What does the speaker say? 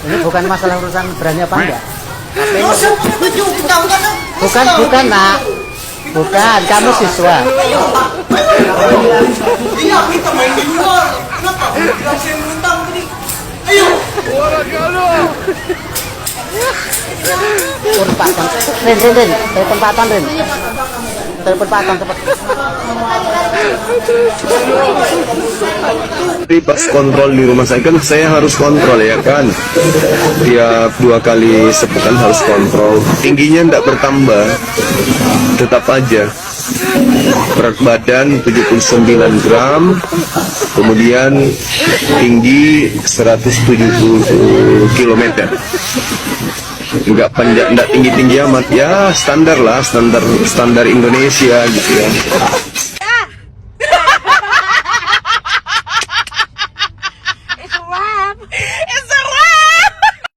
Ini bukan masalah urusan berani apa enggak. Bukan, Bukan nak. Bukan, kamu siswa. Iya, kita main di luar. Kenapa? Bilang saya menentang tadi. Ayo. Perempatan. Rin. Perempatan, Rin. Perempatan cepat. Tapi pas kontrol di rumah saya kan saya harus kontrol ya kan. Tiap 2 kali sepekan harus kontrol. Tingginya tidak bertambah, tetap aja. Berat badan 79 gram, kemudian tinggi 170 km. Enggak panjang, enggak tinggi-tinggi amat ya, standar lah, standar Indonesia gitu ya. It's a wrap.